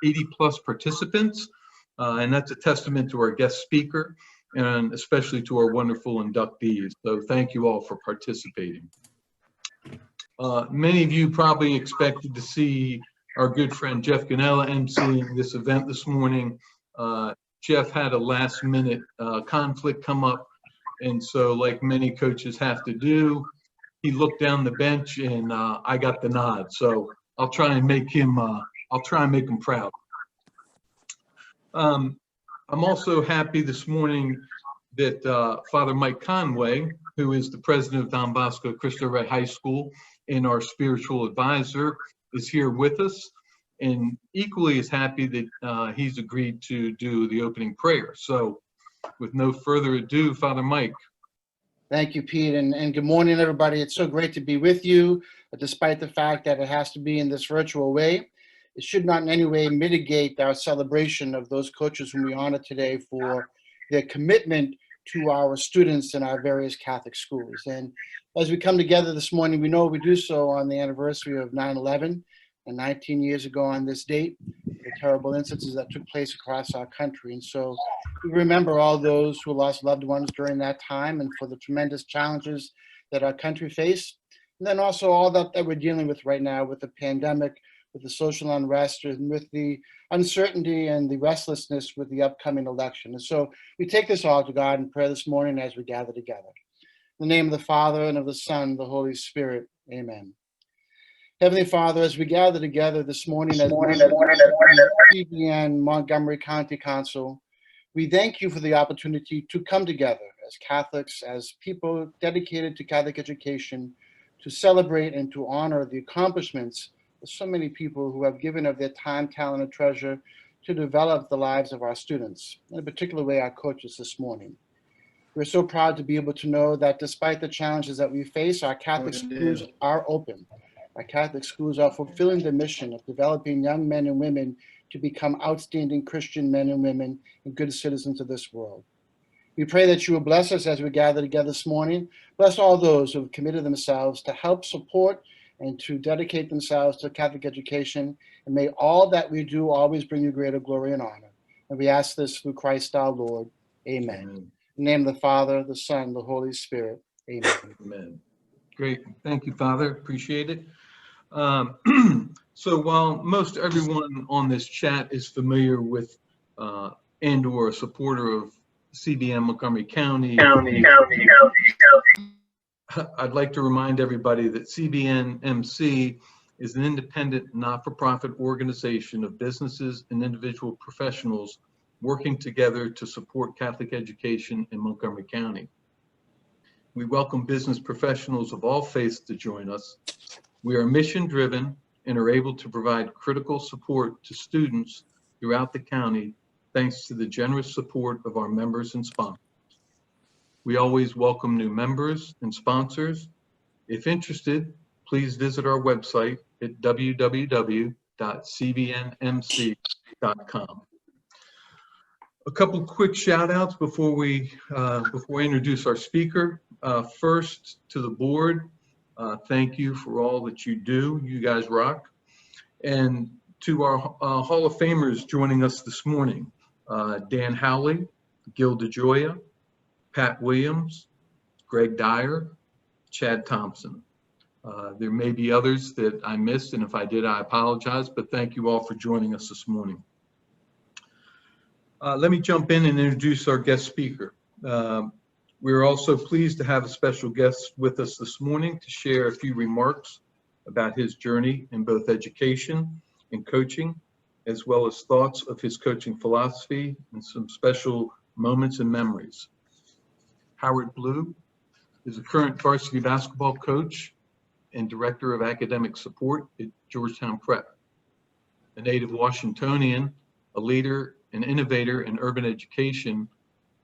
80+ participants, and that's a testament to our guest speaker and especially to our wonderful inductees. So thank you all for participating. Many of you probably expected to see our good friend Jeff Ganella emceeing this event this morning. Jeff had a last-minute conflict come up, and so like many coaches have to do, he looked down the bench and I got the nod. So I'll try and make him proud. I'm also happy this morning that Father Mike Conway, who is the president of Don Bosco Cristo Rey High School and our spiritual advisor, is here with us, and equally as happy that he's agreed to do the opening prayer. So with no further ado, Father Mike. Thank you, Pete, and good morning, everybody. It's so great to be with you, despite the fact that it has to be in this virtual way. It should not in any way mitigate our celebration of those coaches whom we honor today for their commitment to our students in our various Catholic schools. And as we come together this morning, we know we do so on the anniversary of 9/11, and 19 years ago on this date, the terrible instances that took place across our country. And so we remember all those who lost loved ones during that time and for the tremendous challenges that our country faced. And then also all that we're dealing with right now with the pandemic, with the social unrest, and with the uncertainty and the restlessness with the upcoming election. And so we take this all to God in prayer this morning as we gather together. In the name of the Father, and of the Son, and the Holy Spirit, amen. Heavenly Father, as we gather together this morning as CBN Montgomery County Council, we thank you for the opportunity to come together as Catholics, as people dedicated to Catholic education, to celebrate and to honor the accomplishments of so many people who have given of their time, talent, and treasure to develop the lives of our students, in a particular way our coaches this morning. We're so proud to be able to know that despite the challenges that we face, our Catholic schools are open. Our Catholic schools are fulfilling the mission of developing young men and women to become outstanding Christian men and women and good citizens of this world. We pray that you will bless us as we gather together this morning. Bless all those who have committed themselves to help support and to dedicate themselves to Catholic education. And may all that we do always bring you greater glory and honor. And we ask this through Christ our Lord. Amen. Amen. In the name of the Father, the Son, the Holy Spirit. Amen. Amen. Great. Thank you, Father. Appreciate it. So while most everyone on this chat is familiar with and or a supporter of CBN Montgomery County, I'd like to remind everybody that CBN-MC is an independent, not-for-profit organization of businesses and individual professionals working together to support Catholic education in Montgomery County. We welcome business professionals of all faiths to join us. We are mission-driven and are able to provide critical support to students throughout the county thanks to the generous support of our members and sponsors. We always welcome new members and sponsors. If interested, please visit our website at www.cbnmc.com. A couple quick shout outs before we introduce our speaker. First, to the board, thank you for all that you do. You guys rock. And to our Hall of Famers joining us this morning, Dan Howley, Gil DeGioia, Pat Williams, Greg Dyer, Chad Thompson. There may be others that I missed, and if I did, I apologize, but thank you all for joining us this morning. Let me jump in and introduce our guest speaker. We're also pleased to have a special guest with us this morning to share a few remarks about his journey in both education and coaching, as well as thoughts of his coaching philosophy and some special moments and memories. Howard Blue is a current varsity basketball coach and director of academic support at Georgetown Prep. A native Washingtonian, a leader and innovator in urban education,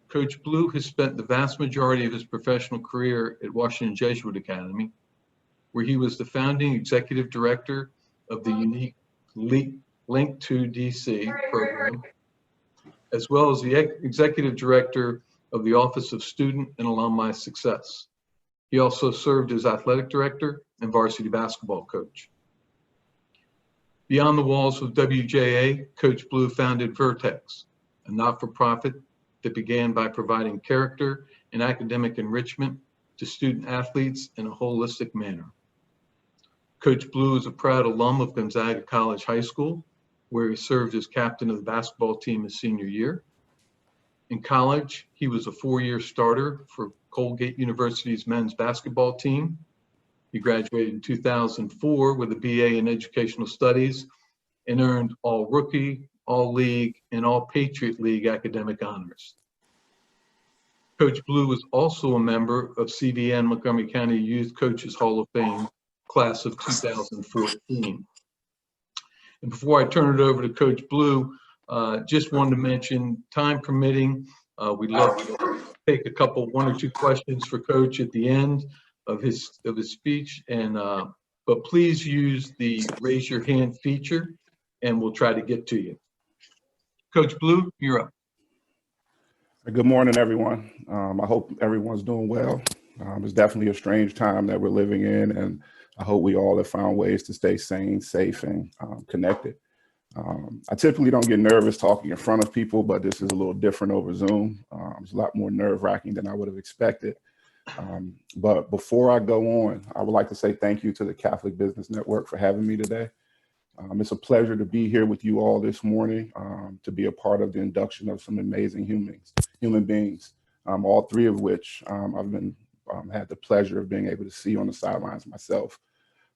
Coach Blue has spent the vast majority of his professional career at Washington Jesuit Academy, where he was the founding executive director of the unique Link to DC program, as well as the executive director of the Office of Student and Alumni Success. He also served as athletic director and varsity basketball coach. Beyond the walls of WJA, Coach Blue founded Vertex, a not-for-profit that began by providing character and academic enrichment to student athletes in a holistic manner. Coach Blue is a proud alum of Gonzaga College High School, where he served as captain of the basketball team his senior year. In college, he was a 4-year starter for Colgate University's men's basketball team. He graduated in 2004 with a BA in Educational Studies and earned All-Rookie, All-League, and All-Patriot League academic honors. Coach Blue was also a member of CBN Montgomery County Youth Coaches Hall of Fame, class of 2014. And before I turn it over to Coach Blue, just wanted to mention, time permitting, we'd love to take a couple, 1 or 2 questions for Coach at the end of his speech, and but please use the raise your hand feature, and we'll try to get to you. Coach Blue, you're up. Good morning, everyone. I hope everyone's doing well. It's definitely a strange time that we're living in, and I hope we all have found ways to stay sane, safe, and connected. I typically don't get nervous talking in front of people, but this is a little different over Zoom. It's a lot more nerve-wracking than I would have expected. But before I go on, I would like to say thank you to the Catholic Business Network for having me today. It's a pleasure to be here with you all this morning, to be a part of the induction of some amazing human beings, all 3 of which I've had the pleasure of being able to see on the sidelines myself.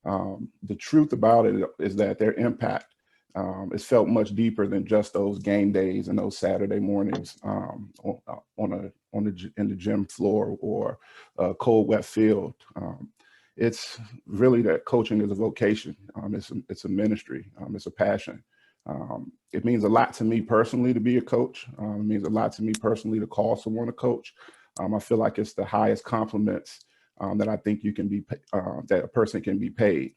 The truth about it is that their impact is felt much deeper than just those game days and those Saturday mornings in the gym floor or a cold, wet field. It's really that coaching is a vocation. It's a ministry. It's a passion. It means a lot to me personally to be a coach. It means a lot to me personally to call someone a coach. I feel like it's the highest compliments that I think you can be, that a person can be paid.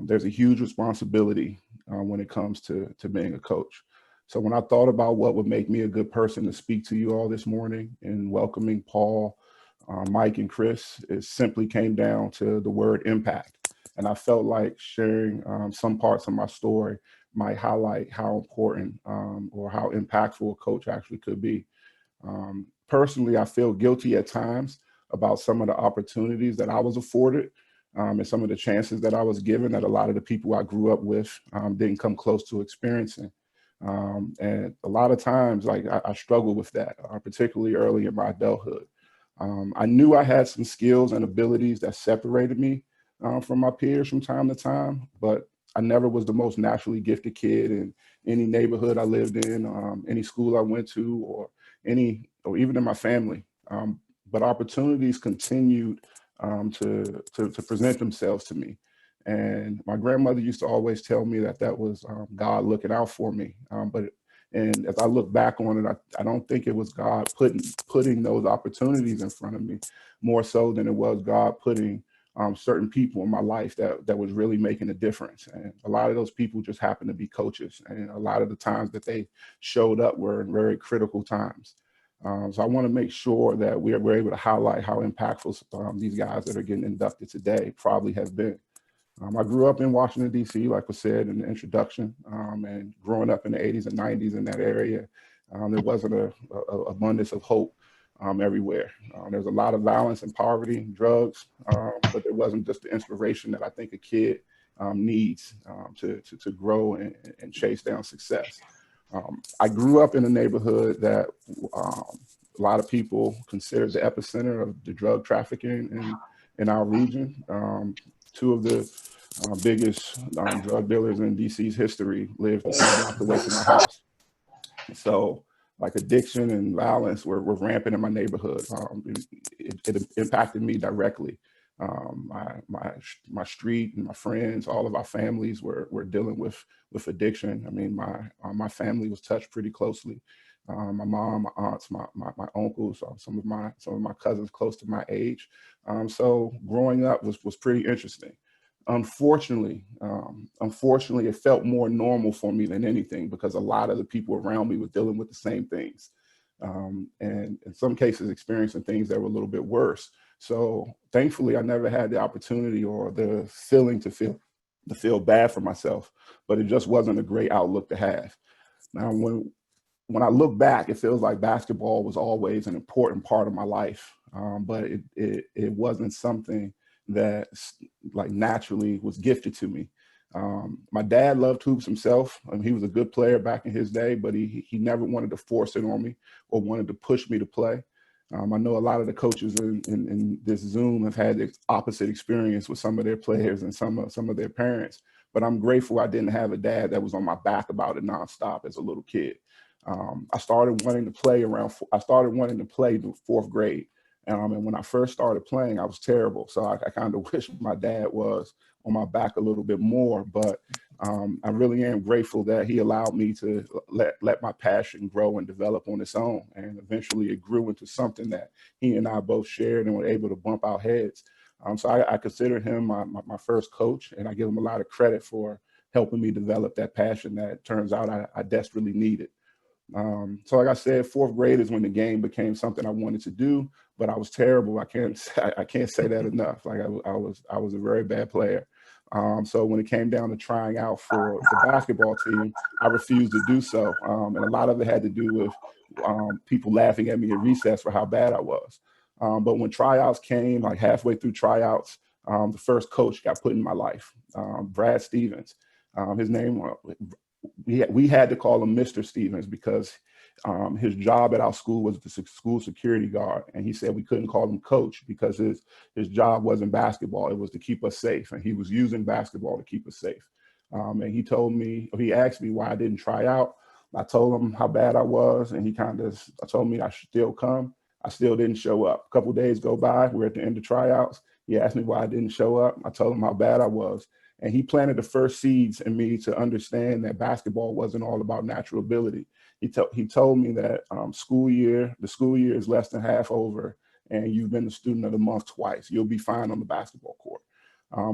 There's a huge responsibility when it comes to being a coach. So when I thought about what would make me a good person to speak to you all this morning and welcoming Paul, Mike, and Chris, it simply came down to the word impact. And I felt like sharing some parts of my story might highlight how important or how impactful a coach actually could be. Personally, I feel guilty at times about some of the opportunities that I was afforded and some of the chances that I was given that a lot of the people I grew up with didn't come close to experiencing. And a lot of times, like I struggled with that, particularly early in my adulthood. I knew I had some skills and abilities that separated me from my peers from time to time, but I never was the most naturally gifted kid in any neighborhood I lived in, any school I went to, or even in my family. But opportunities continued to present themselves to me. And my grandmother used to always tell me that was God looking out for me. And as I look back on it, I don't think it was God putting those opportunities in front of me, more so than it was God putting certain people in my life that was really making a difference. And a lot of those people just happened to be coaches. And a lot of the times that they showed up were in very critical times. So I want to make sure that we're able to highlight how impactful these guys that are getting inducted today probably have been. I grew up in Washington, D.C., like was said in the introduction, and growing up in the 80s and 90s in that area, there wasn't a abundance of hope everywhere. There's a lot of violence and poverty, drugs, but there wasn't just the inspiration that I think a kid needs to grow and chase down success. I grew up in a neighborhood that a lot of people consider the epicenter of the drug trafficking in our region. 2 of the biggest drug dealers in DC's history lived a few blocks away from my house. So like addiction and violence were rampant in my neighborhood. It impacted me directly. My street and my friends, all of our families were dealing with addiction. I mean, my family was touched pretty closely. My mom, my aunts, my uncles, some of my cousins close to my age. So growing up was pretty interesting. Unfortunately, it felt more normal for me than anything because a lot of the people around me were dealing with the same things. And in some cases experiencing things that were a little bit worse. So thankfully, I never had the opportunity or the feeling to feel to feel bad for myself, but it just wasn't a great outlook to have. Now, when I look back, it feels like basketball was always an important part of my life, but it wasn't something that like naturally was gifted to me. My dad loved hoops himself. He was a good player back in his day, but he never wanted to force it on me or wanted to push me to play. I know a lot of the coaches in this Zoom have had the opposite experience with some of their players and some of their parents, but I'm grateful I didn't have a dad that was on my back about it nonstop as a little kid. I started wanting to play the fourth grade. And when I first started playing, I was terrible. So I kind of wish my dad was on my back a little bit more, but I really am grateful that he allowed me to let my passion grow and develop on its own. And eventually it grew into something that he and I both shared and were able to bump our heads. So I consider him my first coach, and I give him a lot of credit for helping me develop that passion that turns out I desperately needed. So like I said, fourth grade is when the game became something I wanted to do, but I was terrible. I can't say that enough. Like I was a very bad player. So when it came down to trying out for the basketball team, I refused to do so. And a lot of it had to do with people laughing at me at recess for how bad I was. But when tryouts came, like halfway through tryouts, the first coach got put in my life, Brad Stevens. His name, we had to call him Mr. Stevens because his job at our school was the school security guard. And he said we couldn't call him coach because his job wasn't basketball. It was to keep us safe. And he was using basketball to keep us safe. And he asked me why I didn't try out. I told him how bad I was. And he told me I should still come. I still didn't show up. A couple of days go by. We're at the end of tryouts. He asked me why I didn't show up. I told him how bad I was. And he planted the first seeds in me to understand that basketball wasn't all about natural ability. He told me that the school year is less than half over, and you've been the student of the month twice. You'll be fine on the basketball court.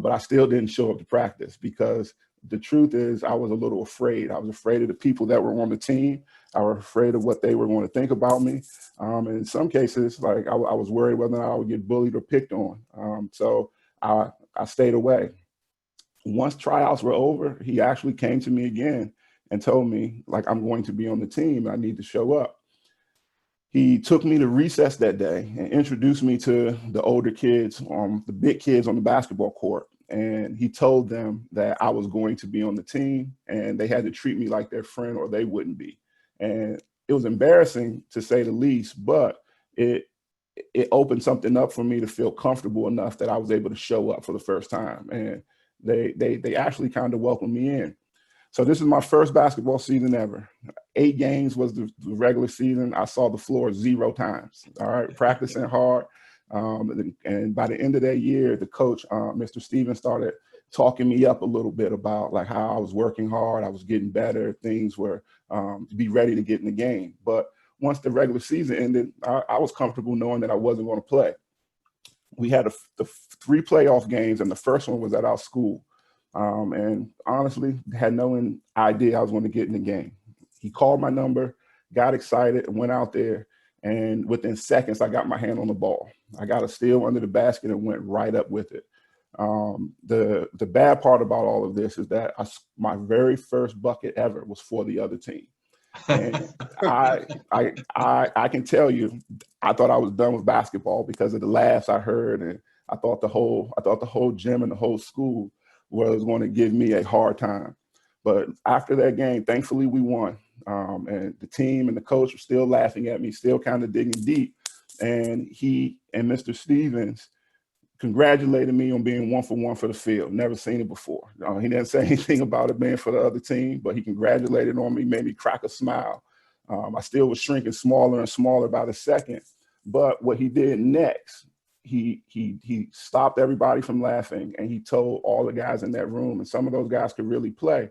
But I still didn't show up to practice because the truth is I was a little afraid. I was afraid of the people that were on the team. I was afraid of what they were going to think about me. And in some cases, like I was worried whether or not I would get bullied or picked on. So I stayed away. Once tryouts were over, he actually came to me again and told me, like, I'm going to be on the team. I need to show up. He took me to recess that day and introduced me to the older kids, the big kids on the basketball court. And he told them that I was going to be on the team and they had to treat me like their friend or they wouldn't be. And it was embarrassing to say the least, but it opened something up for me to feel comfortable enough that I was able to show up for the first time. And they actually kind of welcomed me in. So this is my first basketball season ever. 8 games was the regular season. I saw the floor 0 times, all right, practicing hard. And by the end of that year, the coach, Mr. Stevens, started talking me up a little bit about like how I was working hard, I was getting better, things were to be ready to get in the game. But once the regular season ended, I was comfortable knowing that I wasn't going to play. We had the 3 playoff games, and the first one was at our school. And honestly, had no idea I was going to get in the game. He called my number, got excited, and went out there. And within seconds, I got my hand on the ball. I got a steal under the basket and went right up with it. The bad part about all of this is that my very first bucket ever was for the other team. And I can tell you, I thought I was done with basketball because of the laughs I heard, and I thought the whole gym and the whole school was going to give me a hard time. But after that game, thankfully we won, and the team and the coach were still laughing at me, still kind of digging deep. And he and Mr. Stevens congratulated me on being 1 for 1 for the field. Never seen it before. He didn't say anything about it being for the other team, but he congratulated on me, made me crack a smile. I still was shrinking smaller and smaller by the second. But what he did next, he stopped everybody from laughing, and he told all the guys in that room, and some of those guys could really play.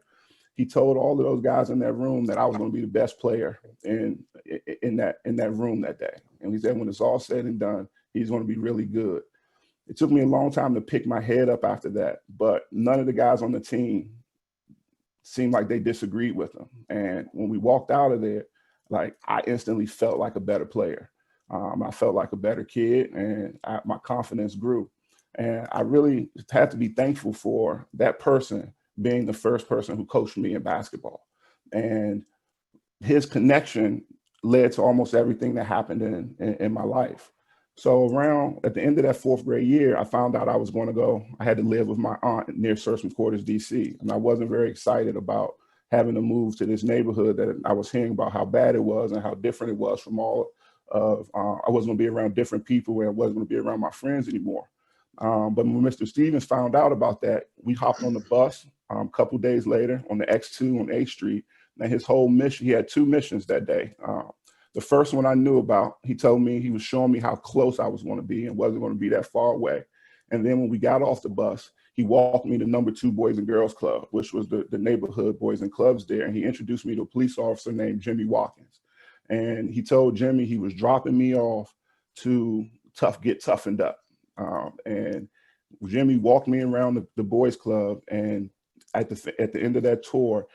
He told all of those guys in that room that I was going to be the best player in that room that day. And he said, when it's all said and done, he's going to be really good. It took me a long time to pick my head up after that, but none of the guys on the team seemed like they disagreed with him. And when we walked out of there, like I instantly felt like a better player. I felt like a better kid, and my confidence grew. And I really had to be thankful for that person being the first person who coached me in basketball. And his connection led to almost everything that happened in my life. So around at the end of that 4th grade year, I found out I had to live with my aunt near Surfing Quarters, DC. And I wasn't very excited about having to move to this neighborhood that I was hearing about how bad it was and how different it was from all of, I wasn't gonna be around different people where I wasn't gonna be around my friends anymore. But when Mr. Stevens found out about that, we hopped on the bus a couple days later on the X2 on 8th Street. And his whole mission, he had 2 missions that day. The first one I knew about, he told me, he was showing me how close I was going to be and wasn't going to be that far away. And then when we got off the bus, he walked me to number 2 Boys and Girls Club, which was the neighborhood boys and clubs there. And he introduced me to a police officer named Jimmy Watkins. And he told Jimmy he was dropping me off to get toughened up. And Jimmy walked me around the boys club. And at the end of that tour,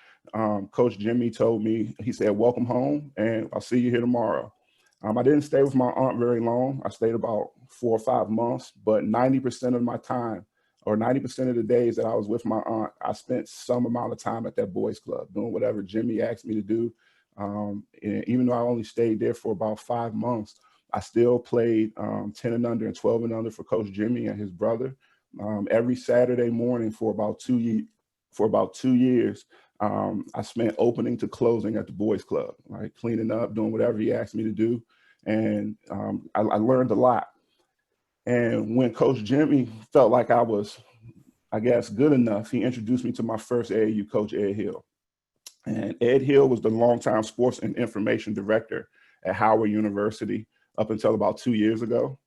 Coach Jimmy told me, he said, "Welcome home, and I'll see you here tomorrow." I didn't stay with my aunt very long. I stayed about 4 or 5 months, but 90% of my time, or 90% of the days that I was with my aunt, I spent some amount of time at that boys club doing whatever Jimmy asked me to do. And even though I only stayed there for about 5 months, I still played 10 and under and 12 and under for Coach Jimmy and his brother. Every Saturday morning for about 2 years. I spent opening to closing at the boys club, right? Cleaning up, doing whatever he asked me to do. And I learned a lot. And when Coach Jimmy felt like I was, I guess, good enough, he introduced me to my first AAU coach, Ed Hill. And Ed Hill was the longtime sports and information director at Howard University up until about 2 years ago.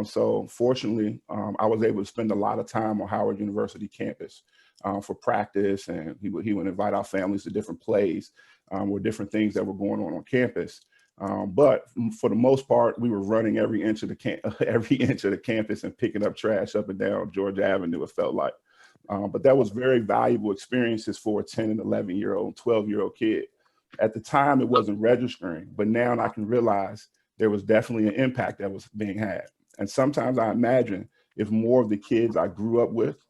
So fortunately, I was able to spend a lot of time on Howard University campus for practice, and he would invite our families to different plays or different things that were going on campus. But for the most part, we were running every inch of the campus and picking up trash up and down Georgia Avenue, it felt like. But that was very valuable experiences for a 10 and 11-year-old, 12-year-old kid. At the time, it wasn't registering, but now I can realize there was definitely an impact that was being had. And sometimes I imagine if more of the kids I grew up with,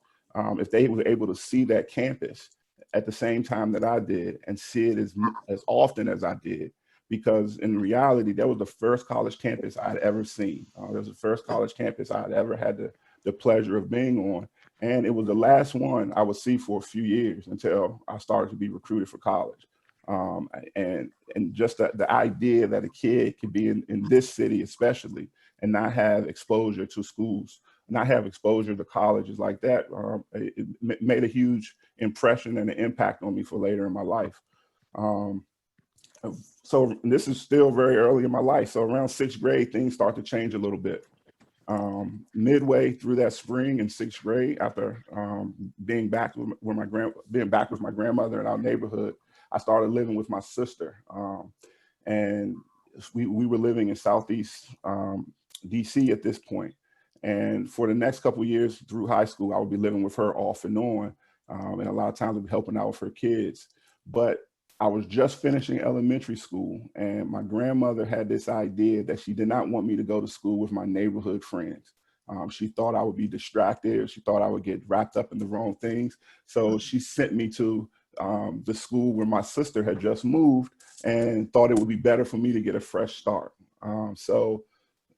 if they were able to see that campus at the same time that I did and see it as often as I did, because in reality, that was the first college campus I'd ever seen. It was the first college campus I'd ever had the pleasure of being on. And it was the last one I would see for a few years until I started to be recruited for college. And just the idea that a kid could be in this city especially and not have exposure to schools, not have exposure to colleges like that, it made a huge impression and an impact on me for later in my life. So this is still very early in my life. So around 6th grade, things start to change a little bit. Midway through that spring in 6th grade, after being back with my grandmother in our neighborhood, I started living with my sister. And we were living in Southeast DC at this point. And for the next couple of years through high school, I would be living with her off and on. And a lot of times I'd be helping out with her kids. But I was just finishing elementary school, and my grandmother had this idea that she did not want me to go to school with my neighborhood friends. She thought I would be distracted. She thought I would get wrapped up in the wrong things. So she sent me to the school where my sister had just moved and thought it would be better for me to get a fresh start. So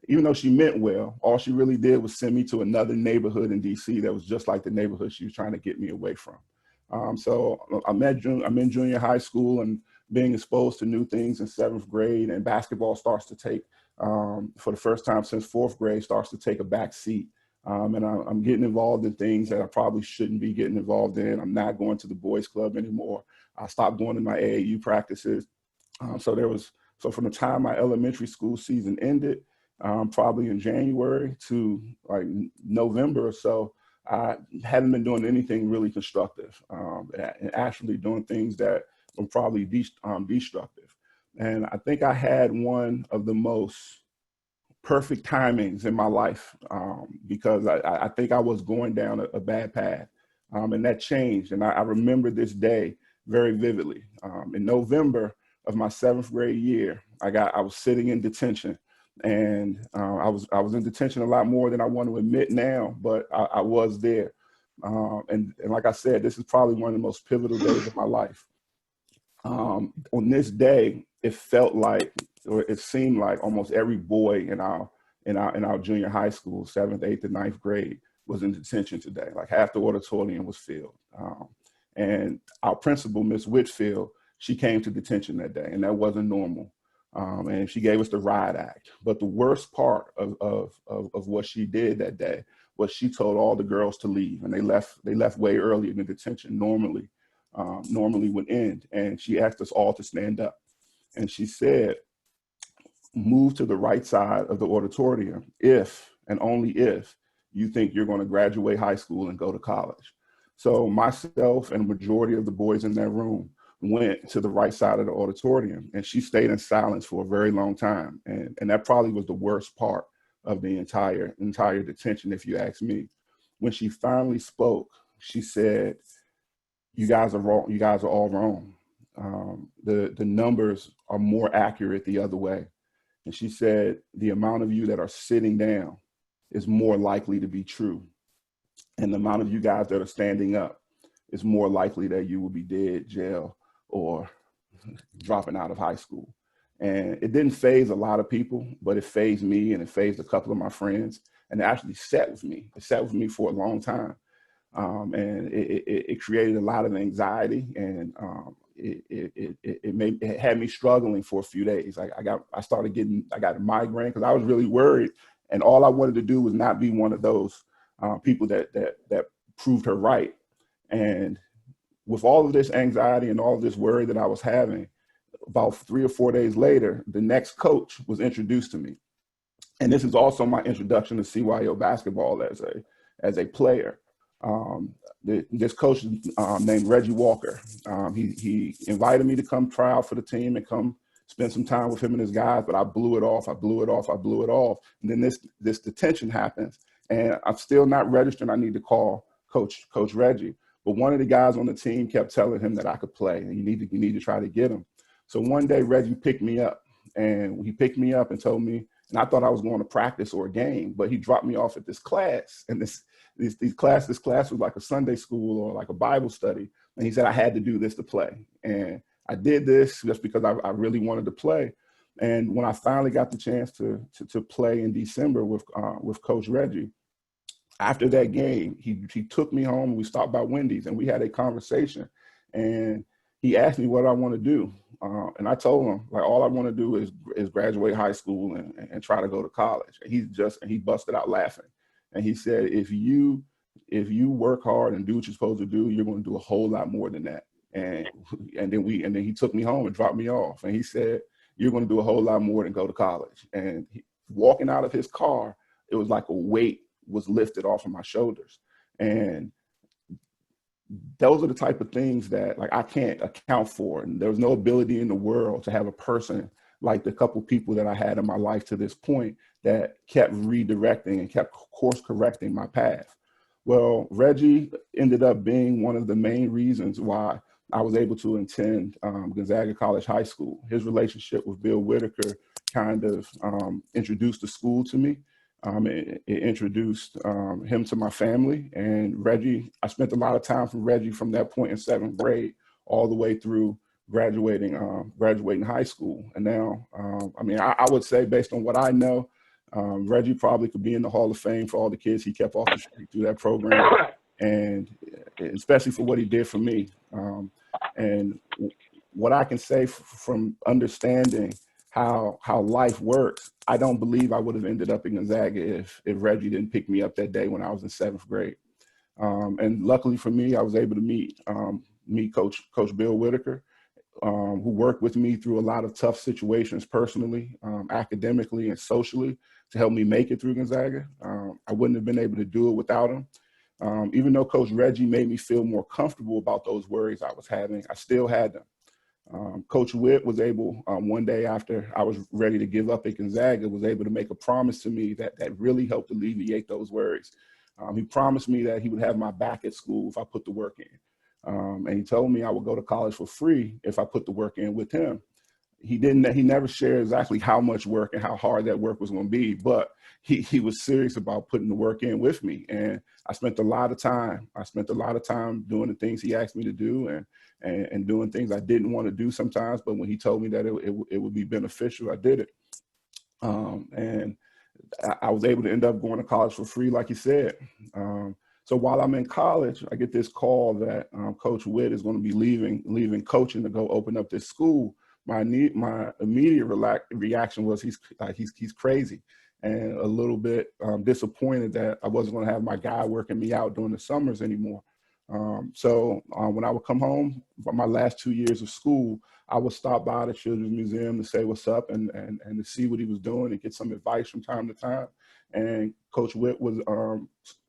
even though she meant well, all she really did was send me to another neighborhood in DC that was just like the neighborhood she was trying to get me away from. So I'm in junior high school and being exposed to new things in 7th grade, and basketball starts to take, for the first time since 4th grade, starts to take a back seat. And I'm getting involved in things that I probably shouldn't be getting involved in. I'm not going to the boys club anymore. I stopped going to my AAU practices. So from the time my elementary school season ended, probably in January to like November or so, I hadn't been doing anything really constructive, and actually doing things that were probably destructive. And I think I had one of the most perfect timings in my life, because I think I was going down a bad path, and that changed. And I remember this day very vividly. In November of my 7th grade year, I was sitting in detention, And I was in detention a lot more than I want to admit now, but I was there. And like I said, this is probably one of the most pivotal days of my life. On this day, it felt like, or it seemed like, almost every boy in our junior high school, 7th, 8th, and 9th grade, was in detention today. Like half the auditorium was filled. And our principal, Miss Whitfield, she came to detention that day, and that wasn't normal. And she gave us the riot act. But the worst part of what she did that day was she told all the girls to leave, and they left way earlier than detention normally would end. And she asked us all to stand up. And she said, move to the right side of the auditorium if, and only if, you think you're going to graduate high school and go to college. So myself and the majority of the boys in that room went to the right side of the auditorium, and she stayed in silence for a very long time. And that probably was the worst part of the entire detention, if you ask me. When she finally spoke, she said, you guys are wrong. You guys are all wrong. The numbers are more accurate the other way. And she said, the amount of you that are sitting down is more likely to be true. And the amount of you guys that are standing up is more likely that you will be dead, jail, or dropping out of high school. And it didn't faze a lot of people, but it fazed me, and it fazed a couple of my friends, and it actually sat with me. It sat with me for a long time. And it created a lot of anxiety, and it had me struggling for a few days. I got a migraine because I was really worried, and all I wanted to do was not be one of those people that proved her right. And with all of this anxiety and all of this worry that I was having, about 3 or 4 days later, the next coach was introduced to me. And this is also my introduction to CYO basketball as a player. This coach named Reggie Walker, he invited me to come try out for the team and come spend some time with him and his guys, but I blew it off. And then this detention happens, and I'm still not registered. I need to call Coach Reggie. But one of the guys on the team kept telling him that I could play, and you need to try to get him. So one day Reggie picked me up, and he picked me up and told me, and I thought I was going to practice or a game, but he dropped me off at this class. And this class was like a Sunday school or like a Bible study. And he said I had to do this to play. And I did this just because I really wanted to play. And when I finally got the chance to play in December with Coach Reggie, after that game, he took me home, and we stopped by Wendy's, and we had a conversation. And he asked me what I want to do. And I told him, like, all I want to do is graduate high school and try to go to college. And he busted out laughing. And he said, if you work hard and do what you're supposed to do, you're going to do a whole lot more than that. And then he took me home and dropped me off. And he said, you're going to do a whole lot more than go to college. And walking out of his car, it was like a weight was lifted off of my shoulders. And those are the type of things that, like, I can't account for. And there was no ability in the world to have a person like the couple people that I had in my life to this point that kept redirecting and kept course correcting my path. Well, Reggie ended up being one of the main reasons why I was able to attend Gonzaga College High School. His relationship with Bill Whitaker kind of introduced the school to me. It introduced him to my family. And Reggie, I spent a lot of time with Reggie from that point in 7th grade all the way through graduating high school. And now, I would say, based on what I know, Reggie probably could be in the Hall of Fame for all the kids he kept off the street through that program, and especially for what he did for me. And what I can say from understanding how life works, I don't believe I would have ended up in Gonzaga if Reggie didn't pick me up that day when I was in 7th grade. And luckily for me, I was able to meet Coach Bill Whitaker, who worked with me through a lot of tough situations personally, academically, and socially to help me make it through Gonzaga. I wouldn't have been able to do it without him. Even though Coach Reggie made me feel more comfortable about those worries I was having, I still had them. Coach Witt was able, one day after I was ready to give up at Gonzaga, was able to make a promise to me that really helped alleviate those worries. He promised me that he would have my back at school if I put the work in. And he told me I would go to college for free if I put the work in with him. he never shared exactly how much work and how hard that work was going to be, but he was serious about putting the work in with me. And I spent a lot of time doing the things he asked me to do, and doing things I didn't want to do sometimes, but when he told me that it would be beneficial, I did it. And I was able to end up going to college for free, like you said. So while I'm in college, I get this call that Coach Witt is going to be leaving coaching to go open up this school. My immediate reaction was he's crazy, and a little bit disappointed that I wasn't going to have my guy working me out during the summers anymore. So when I would come home for my last 2 years of school, I would stop by the Children's Museum to say what's up and to see what he was doing and get some advice from time to time. And Coach Witt was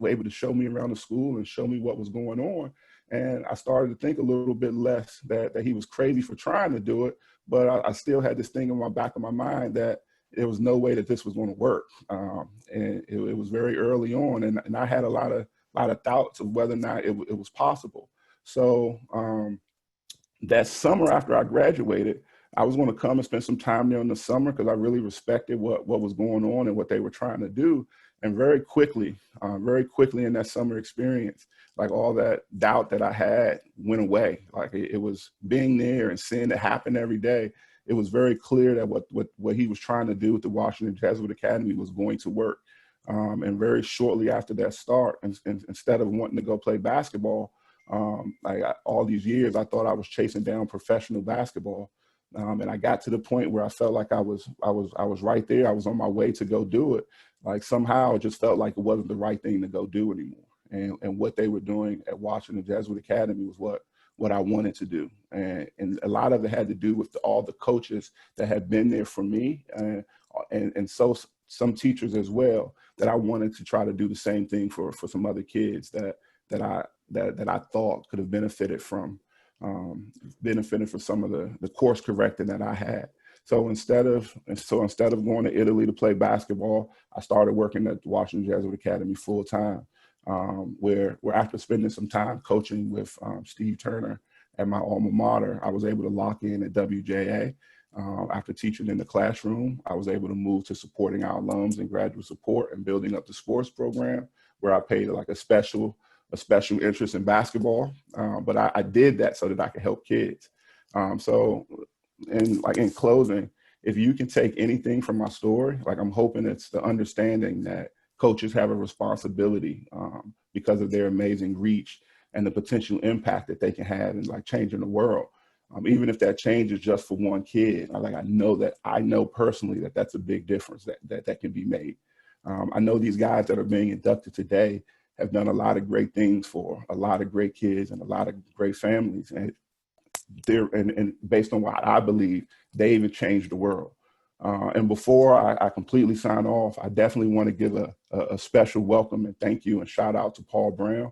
able to show me around the school and show me what was going on. And I started to think a little bit less that he was crazy for trying to do it, but I still had this thing in my back of my mind that there was no way that this was going to work. And it was very early on, and I had a lot of doubts of whether or not it was possible. So that summer after I graduated, I was going to come and spend some time there in the summer because I really respected what was going on and what they were trying to do. And very quickly in that summer experience, like all that doubt that I had went away. Like it was being there and seeing it happen every day. It was very clear that what he was trying to do with the Washington Jesuit Academy was going to work. And very shortly after that start, instead of wanting to go play basketball, all these years, I thought I was chasing down professional basketball. And I got to the point where I felt like I was right there. I was on my way to go do it. Like somehow it just felt like it wasn't the right thing to go do anymore. And what they were doing at Washington Jesuit Academy was what I wanted to do. And a lot of it had to do with all the coaches that had been there for me, and so some teachers as well, that I wanted to try to do the same thing for some other kids that I thought could have benefited from some of the course correcting that I had. So instead of going to Italy to play basketball, I started working at the Washington Jesuit Academy full time, where after spending some time coaching with Steve Turner at my alma mater, I was able to lock in at WJA. After teaching in the classroom, I was able to move to supporting our alums and graduate support and building up the sports program, where I paid like a special interest in basketball. But I did that so that I could help kids. In closing, if you can take anything from my story, like I'm hoping it's the understanding that coaches have a responsibility because of their amazing reach and the potential impact that they can have in like changing the world. Even if that change is just for one kid, I know personally that that's a big difference that can be made. I know these guys that are being inducted today have done a lot of great things for a lot of great kids and a lot of great families. And based on what I believe, they even changed the world. And before I completely sign off, I definitely want to give a special welcome and thank you and shout out to Paul Brown,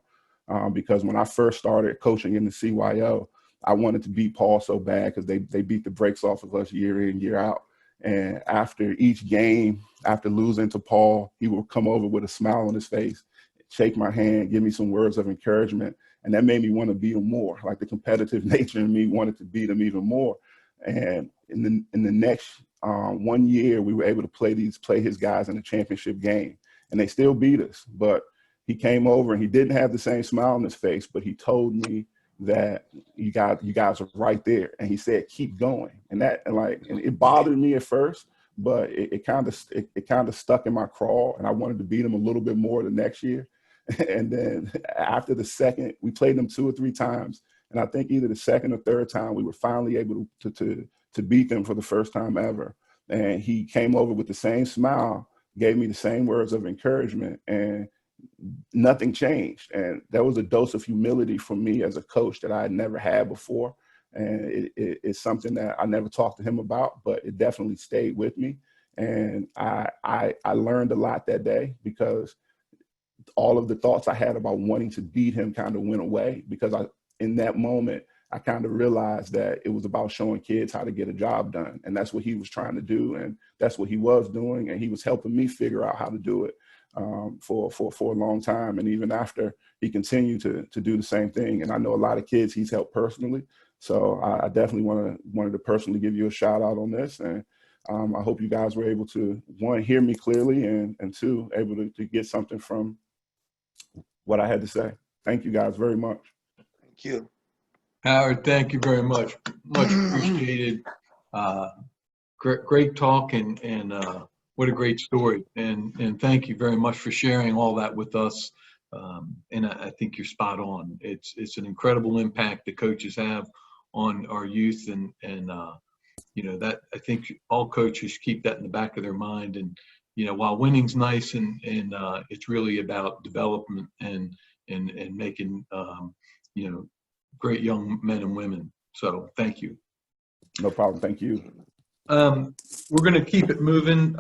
because when I first started coaching in the CYO, I wanted to beat Paul so bad because they beat the brakes off of us year in, year out. And after each game, after losing to Paul, he would come over with a smile on his face, shake my hand, give me some words of encouragement. And that made me want to beat him more. Like the competitive nature in me wanted to beat him even more. And in the next 1 year, we were able to play his guys in a championship game, and they still beat us. But he came over and he didn't have the same smile on his face, but he told me that you guys are right there. And he said, keep going. And it bothered me at first, but it kind of stuck in my craw, and I wanted to beat him a little bit more the next year. And then after the second, we played them 2 or 3 times. And I think either the second or third time, we were finally able to beat them for the first time ever. And he came over with the same smile, gave me the same words of encouragement, and nothing changed. And that was a dose of humility from me as a coach that I had never had before. And it's something that I never talked to him about, but it definitely stayed with me. And I learned a lot that day, because all of the thoughts I had about wanting to beat him kind of went away, because in that moment, I kind of realized that it was about showing kids how to get a job done. And that's what he was trying to do. And that's what he was doing. And he was helping me figure out how to do it for a long time. And even after, he continued to do the same thing. And I know a lot of kids he's helped personally. So I definitely wanted to personally give you a shout out on this, and I hope you guys were able to, one, hear me clearly, and two, able to get something from what I had to say. Thank you guys very much. Thank you. Howard, thank you very much. Much appreciated. Great talk, and what a great story. And thank you very much for sharing all that with us. And I think you're spot on. It's an incredible impact the coaches have on our youth, and you know, that I think all coaches keep that in the back of their mind. And you know, while winning's nice, and it's really about development and making you know, great young men and women. So thank you. No problem. Thank you. We're going to keep it moving.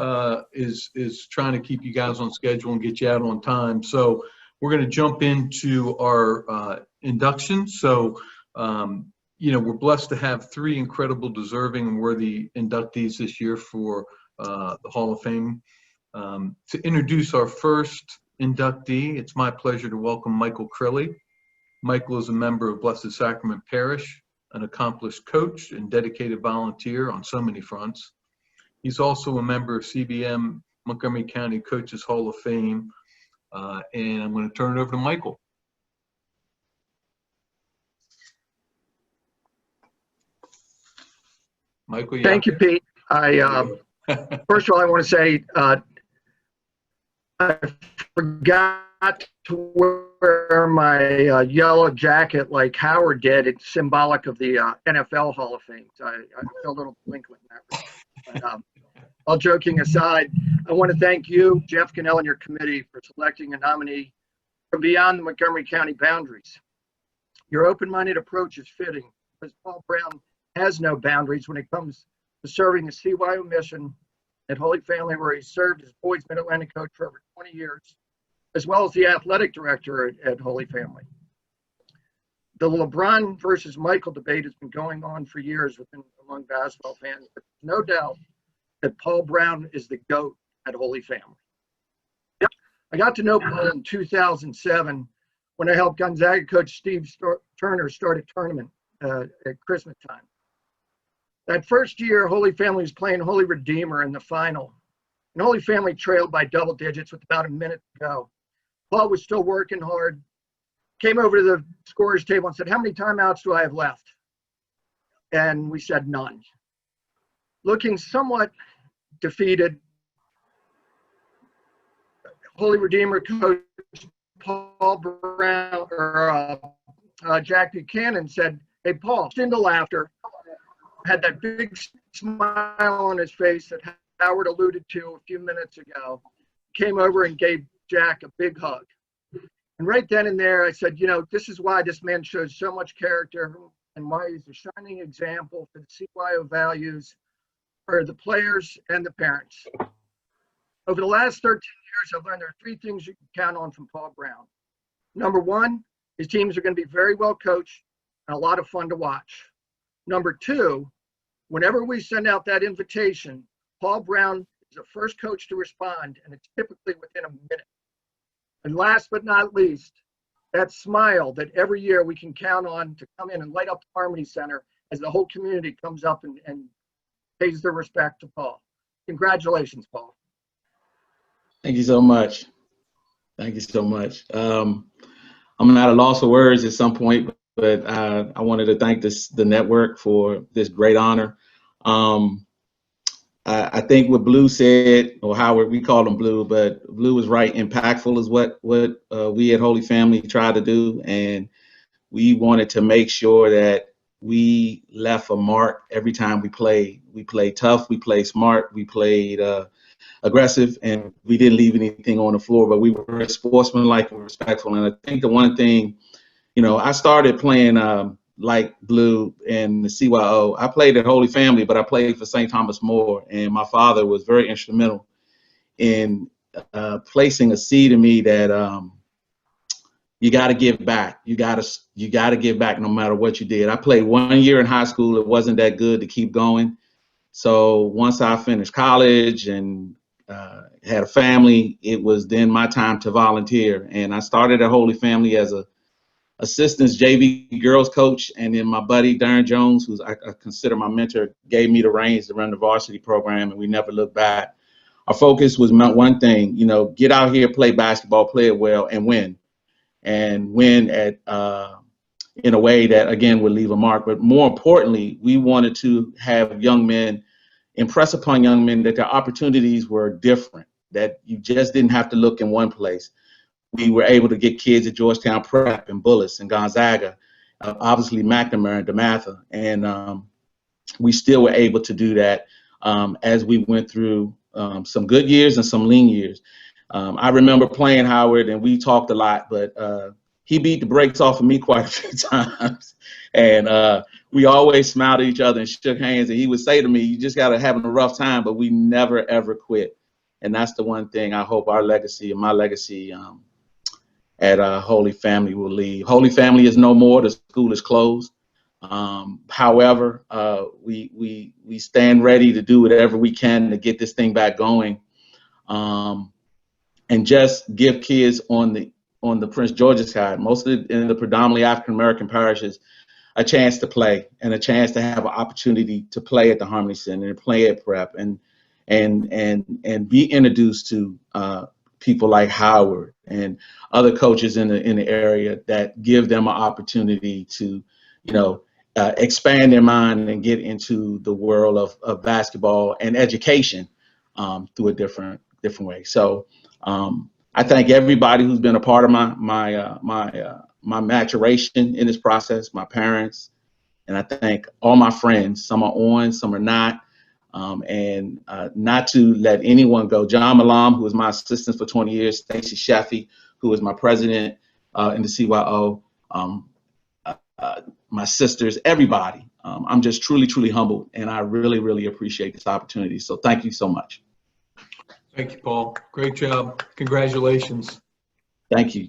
Is trying to keep you guys on schedule and get you out on time. So we're going to jump into our induction. So you know, we're blessed to have 3 incredible, deserving, and worthy inductees this year for the Hall of Fame. To introduce our first inductee, it's my pleasure to welcome Michael Crilly. Michael is a member of Blessed Sacrament Parish, an accomplished coach and dedicated volunteer on so many fronts. He's also a member of CBN Montgomery County Coaches Hall of Fame. And I'm going to turn it over to Michael. Michael, yeah. Thank you, Pete. First of all, I want to say I forgot to wear my yellow jacket like Howard did. It's symbolic of the NFL Hall of Fame. So I feel a little delinquent in that regard. But all joking aside, I want to thank you, Jeff Cannell, and your committee for selecting a nominee from beyond the Montgomery County boundaries. Your open-minded approach is fitting, because Paul Brown has no boundaries when it comes to serving the CYO mission at Holy Family, where he served as boys Mid-Atlantic coach for over 20 years, as well as the athletic director at Holy Family. The LeBron versus Michael debate has been going on for years among basketball fans, but no doubt that Paul Brown is the GOAT at Holy Family. I got to know Paul in 2007 when I helped Gonzaga coach Steve Turner start a tournament at Christmas time. That first year, Holy Family was playing Holy Redeemer in the final, and Holy Family trailed by double digits with about a minute to go. Paul was still working hard, came over to the scorer's table and said, "How many timeouts do I have left?" And we said none. Looking somewhat defeated, Holy Redeemer coach Paul Brown, or Jack Buchanan said, "Hey, Paul," into laughter, had that big smile on his face that Howard alluded to a few minutes ago, came over and gave Jack a big hug. And right then and there, I said, you know, this is why this man shows so much character and why he's a shining example for the CYO values for the players and the parents. Over the last 13 years, I've learned there are 3 things you can count on from Paul Brown. Number 1, his teams are going to be very well coached and a lot of fun to watch. Number 2, whenever we send out that invitation, Paul Brown is the first coach to respond, and it's typically within a minute. And last but not least, that smile that every year we can count on to come in and light up the Harmony Center as the whole community comes up and pays their respect to Paul. Congratulations, Paul. Thank you so much. Thank you so much. I'm at a loss of words at some point, but I wanted to thank the network for this great honor. I think what Blue said, or Howard, we call him Blue, but Blue is right. Impactful is what we at Holy Family try to do, and we wanted to make sure that we left a mark every time we played. We played tough, we played smart, we played aggressive, and we didn't leave anything on the floor, but we were sportsmanlike and respectful. And I think the one thing, you know, I started playing like Blue and the CYO. I played at Holy Family, but I played for St. Thomas More, and my father was very instrumental in placing a seed in me that you got to give back. You got to give back no matter what you did. I played 1 year in high school. It wasn't that good to keep going. So once I finished college and had a family, it was then my time to volunteer. And I started at Holy Family as a assistants JV girls coach, and then my buddy Darren Jones, who's I consider my mentor, gave me the reins to run the varsity program, and we never looked back. Our focus was one thing, get out here, play basketball, play it well, and win at in a way that, again, would leave a mark. But more importantly, we wanted to have young men, impress upon young men that their opportunities were different, that you just didn't have to look in one place. We were able to get kids at Georgetown Prep and Bullis and Gonzaga, obviously McNamara and DeMatha, and we still were able to do that as we went through some good years and some lean years. I remember playing Howard, and we talked a lot, but he beat the brakes off of me quite a few times, and we always smiled at each other and shook hands, and he would say to me, you just got to have a rough time, but we never, ever quit. And that's the one thing I hope our legacy and my legacy at Holy Family will leave. Holy Family is no more. The school is closed. However, we stand ready to do whatever we can to get this thing back going, and just give kids on the Prince George's side, mostly in the predominantly African American parishes, a chance to play and a chance to have an opportunity to play at the Harmony Center and play at Prep and be introduced to people like Howard and other coaches in the area that give them an opportunity to, expand their mind and get into the world of basketball and education through a different way. So I thank everybody who's been a part of my maturation in this process, my parents, and I thank all my friends. Some are on, some are not. And not to let anyone go. John Malam, who was my assistant for 20 years, Stacy Sheffy, who was my president in the CYO, my sisters, everybody. I'm just truly, truly humbled, and I really, really appreciate this opportunity. So thank you so much. Thank you, Paul. Great job. Congratulations. Thank you.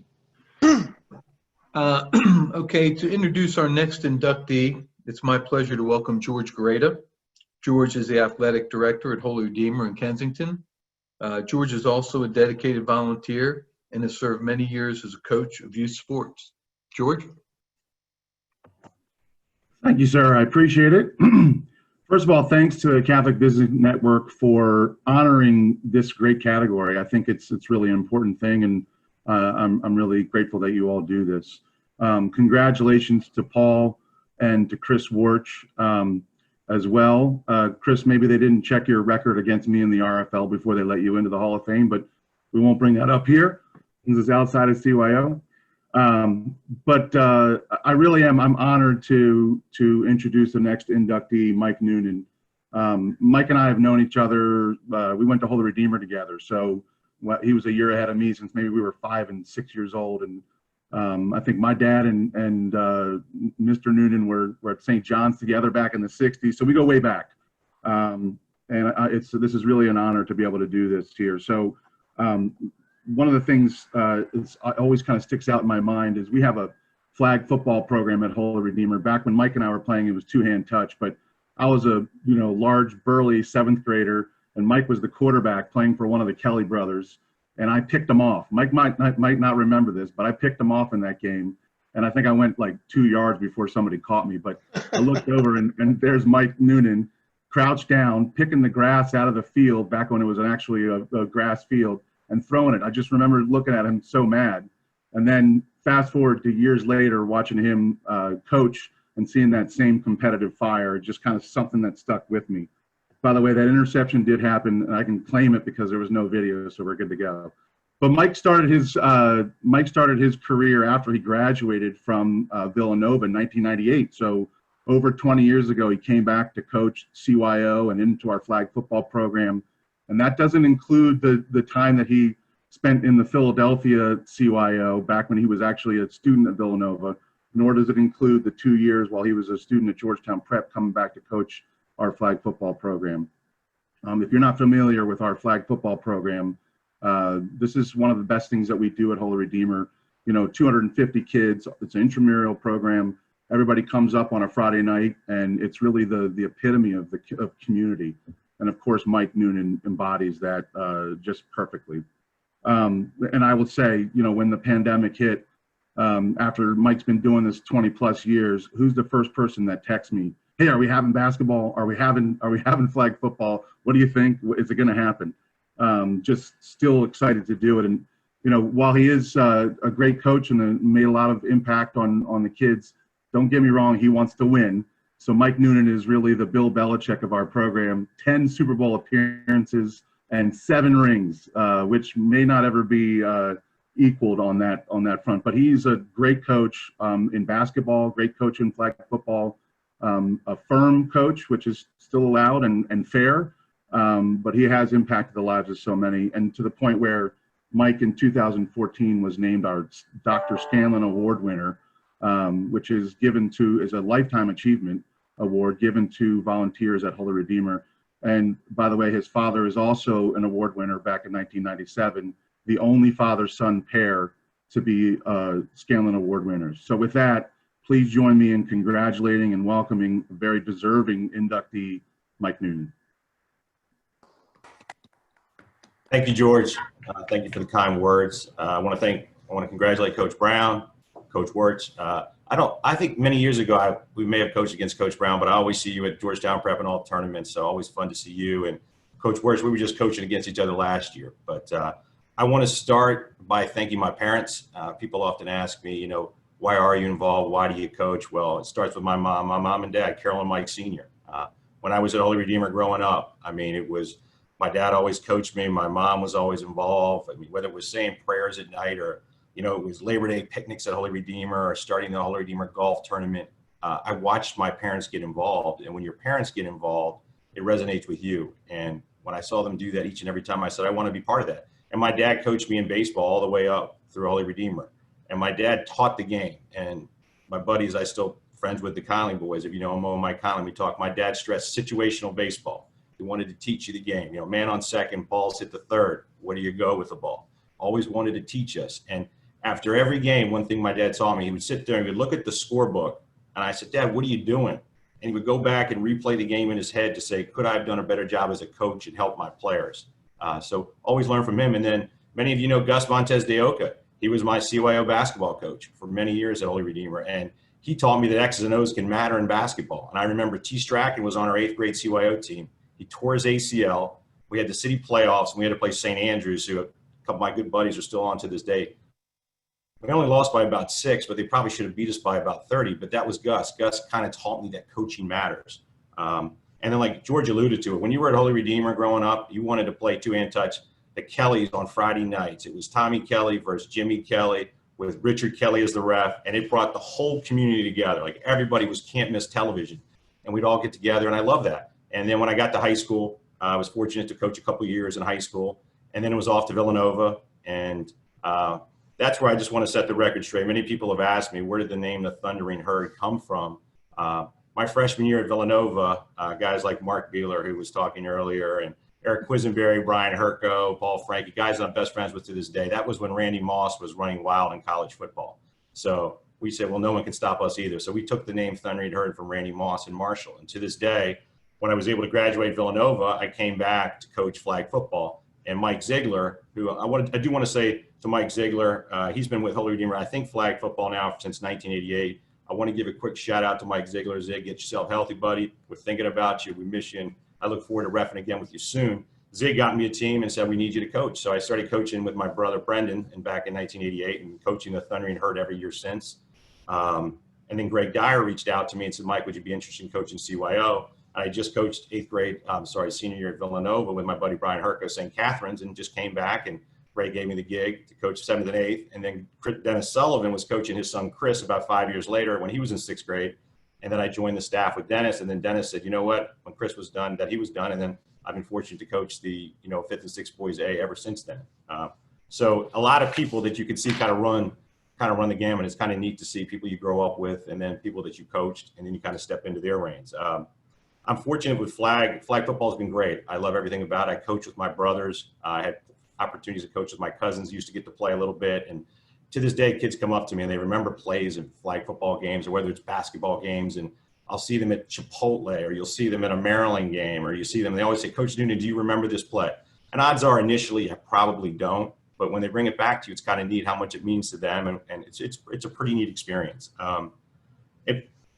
Okay, to introduce our next inductee, it's my pleasure to welcome George Gareda. George is the athletic director at Holy Redeemer in Kensington. George is also a dedicated volunteer and has served many years as a coach of youth sports. George? Thank you, sir. I appreciate it. First of all, thanks to Catholic Business Network for honoring this great category. I think it's really an important thing, and I'm really grateful that you all do this. Congratulations to Paul and to Chris Worch as well. Chris, maybe they didn't check your record against me in the RFL before they let you into the Hall of Fame, but we won't bring that up here. This is outside of CYO. But I really am, I'm honored to introduce the next inductee, Mike Noonan. Mike and I have known each other, we went to Holy Redeemer together. So he was a year ahead of me since maybe we were 5 and 6 years old. And I think my dad and Mr. Noonan were at St. John's together back in the 60s. So we go way back. And this is really an honor to be able to do this here. So one of the things always kind of sticks out in my mind is we have a flag football program at Holy Redeemer. Back when Mike and I were playing, it was two-hand touch, but I was a large, burly 7th grader, and Mike was the quarterback playing for one of the Kelly brothers, and I picked him off. Mike might not remember this, but I picked him off in that game, and I think I went like 2 yards before somebody caught me, but I looked over, and there's Mike Noonan crouched down, picking the grass out of the field back when it was actually a grass field, and throwing it. I just remember looking at him so mad. And then fast forward to years later, watching him coach and seeing that same competitive fire, just kind of something that stuck with me. By the way, that interception did happen, and I can claim it because there was no video, so we're good to go. But Mike started his career after he graduated from Villanova in 1998. So over 20 years ago, he came back to coach CYO and into our flag football program. And that doesn't include the time that he spent in the Philadelphia CYO back when he was actually a student at Villanova, nor does it include the 2 years while he was a student at Georgetown Prep coming back to coach our flag football program. If you're not familiar with our flag football program, this is one of the best things that we do at Holy Redeemer. 250 kids, it's an intramural program. Everybody comes up on a Friday night, and it's really the epitome of community. And of course, Mike Noonan embodies that just perfectly. And I will say, when the pandemic hit, after Mike's been doing this 20 plus years, who's the first person that texts me, hey, are we having basketball? Are we having flag football? What do you think? Is it going to happen? Just still excited to do it. And, you know, while he is a great coach and made a lot of impact on the kids, don't get me wrong, he wants to win. So Mike Noonan is really the Bill Belichick of our program. 10 Super Bowl appearances and 7 rings, which may not ever be equaled on that front. But he's a great coach in basketball, great coach in flag football, a firm coach, which is still allowed and fair. But he has impacted the lives of so many, and to the point where Mike in 2014 was named our Dr. Scanlon Award winner, which is is a lifetime achievement award given to volunteers at Holy Redeemer. And by the way, his father is also an award winner back in 1997, the only father-son pair to be Scanlon Award winners. So with that, please join me in congratulating and welcoming a very deserving inductee, Mike Noonan. Thank you, George. Thank you for the kind words. I want to congratulate Coach Brown, Coach Worch. I think many years ago, we may have coached against Coach Brown, but I always see you at Georgetown Prep and all tournaments. So always fun to see you and Coach Worch. We were just coaching against each other last year. But I want to start by thanking my parents. People often ask me, you know, why are you involved? Why do you coach? Well, it starts with my mom and dad, Carol and Mike Sr. When I was at Holy Redeemer growing up, I mean, it was, my dad always coached me. My mom was always involved. I mean, whether it was saying prayers at night or, you know, it was Labor Day picnics at Holy Redeemer or starting the Holy Redeemer golf tournament. I watched my parents get involved. And when your parents get involved, it resonates with you. And when I saw them do that each and every time, I said, I want to be part of that. And my dad coached me in baseball all the way up through Holy Redeemer. And my dad taught the game. And my buddies, I still friends with the Conley boys. If you know Mo and Mike Conley, we talk. My dad stressed situational baseball. He wanted to teach you the game. You know, man on second, balls hit the third. Where do you go with the ball? Always wanted to teach us. And after every game, one thing my dad taught me, he would sit there and he would look at the scorebook. And I said, Dad, what are you doing? And he would go back and replay the game in his head to say, could I have done a better job as a coach and help my players? So always learn from him. And then many of you know Gus Montes de Oca. He was my CYO basketball coach for many years at Holy Redeemer. And he taught me that X's and O's can matter in basketball. And I remember T. Strachan was on our 8th grade CYO team. He tore his ACL. We had the city playoffs, and we had to play St. Andrews, who a couple of my good buddies are still on to this day. We only lost by about 6, but they probably should have beat us by about 30. But that was Gus. Gus kind of taught me that coaching matters. And then, like George alluded to it, when you were at Holy Redeemer growing up, you wanted to play 2-hand touch the Kellys on Friday nights. It was Tommy Kelly versus Jimmy Kelly with Richard Kelly as the ref, and it brought the whole community together. Like everybody was can't miss television, and we'd all get together, and I love that. And then when I got to high school, I was fortunate to coach a couple years in high school, and then it was off to Villanova, and that's where I just want to set the record straight. Many people have asked me, where did the name the Thundering Herd come from? My freshman year at Villanova, guys like Mark Beeler, who was talking earlier, and Eric Quisenberry, Brian Herco, Paul Frankie, guys I'm best friends with to this day. That was when Randy Moss was running wild in college football. So we said, well, no one can stop us either. So we took the name Thundering Herd from Randy Moss and Marshall. And to this day, when I was able to graduate Villanova, I came back to coach flag football. And Mike Ziegler, who I do want to say to Mike Ziegler, he's been with Holy Redeemer, I think, flag football now since 1988. I want to give a quick shout out to Mike Ziegler. Zig, get yourself healthy, buddy. We're thinking about you. We miss you. And I look forward to reffing again with you soon. Zig got me a team and said, we need you to coach. So I started coaching with my brother, Brendan, and back in 1988 and coaching the Thundering Herd every year since. And then Greg Dyer reached out to me and said, Mike, would you be interested in coaching CYO? I just coached senior year at Villanova with my buddy Brian Herco, St. Catherine's, and just came back, and Ray gave me the gig to coach 7th and 8th. And then Dennis Sullivan was coaching his son Chris about 5 years later when he was in 6th grade. And then I joined the staff with Dennis. And then Dennis said, you know what, when Chris was done, that he was done. And then I've been fortunate to coach the 5th and 6th boys A ever since then. So a lot of people that you can see kind of run the gamut. It's kind of neat to see people you grow up with, and then people that you coached, and then you kind of step into their reins. I'm fortunate with flag. Flag football has been great. I love everything about it. I coach with my brothers. I had opportunities to coach with my cousins, used to get to play a little bit. And to this day, kids come up to me and they remember plays in flag football games, or whether it's basketball games. And I'll see them at Chipotle, or you'll see them at a Maryland game, or you see them, they always say, Coach Noonan, do you remember this play? And odds are initially I probably don't, but when they bring it back to you, it's kind of neat how much it means to them, and it's a pretty neat experience.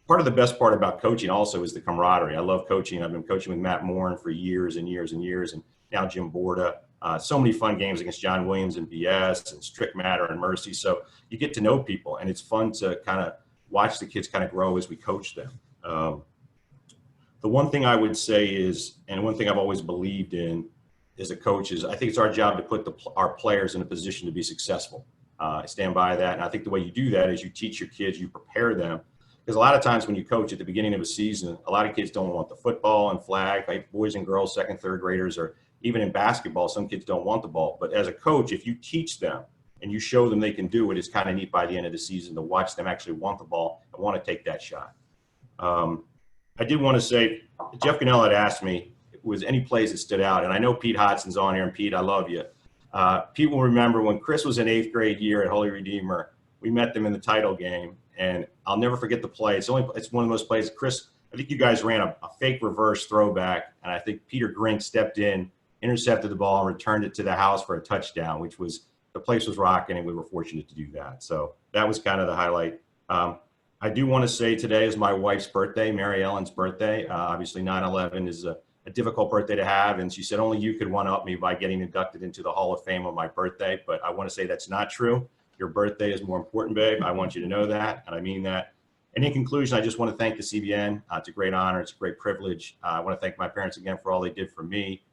Part of the best part about coaching also is the camaraderie. I love coaching. I've been coaching with Matt Morin for years and years and years, and now Jim Borda. So many fun games against John Williams and BS and Strict Matter and Mercy. So you get to know people, and it's fun to kind of watch the kids kind of grow as we coach them. The one thing I would say is, and one thing I've always believed in as a coach is, I think it's our job to put our players in a position to be successful. I stand by that. And I think the way you do that is you teach your kids, you prepare them. Because a lot of times when you coach at the beginning of a season, a lot of kids don't want the football and flag, like boys and girls, second, third graders, or even in basketball, some kids don't want the ball. But as a coach, if you teach them and you show them they can do it, it's kind of neat by the end of the season to watch them actually want the ball and want to take that shot. I did want to say, Jeff Cannell had asked me, was any plays that stood out? And I know Pete Hodson's on here, and Pete, I love you. Pete will remember when Chris was in 8th grade year at Holy Redeemer, we met them in the title game, and I'll never forget the play. It's one of those plays. Chris, I think you guys ran a fake reverse throwback, and I think Peter Grink stepped in, intercepted the ball, and returned it to the house for a touchdown, which was, the place was rocking, and we were fortunate to do that. So that was kind of the highlight. I do want to say today is my wife's birthday, Mary Ellen's birthday. Obviously 9/11 is a difficult birthday to have, and she said only you could one-up me by getting inducted into the Hall of Fame on my birthday, but I want to say that's not true. Your birthday is more important, babe. I want you to know that, and I mean that. And in conclusion, I just want to thank the CBN. It's a great honor. It's a great privilege. I want to thank my parents again for all they did for me.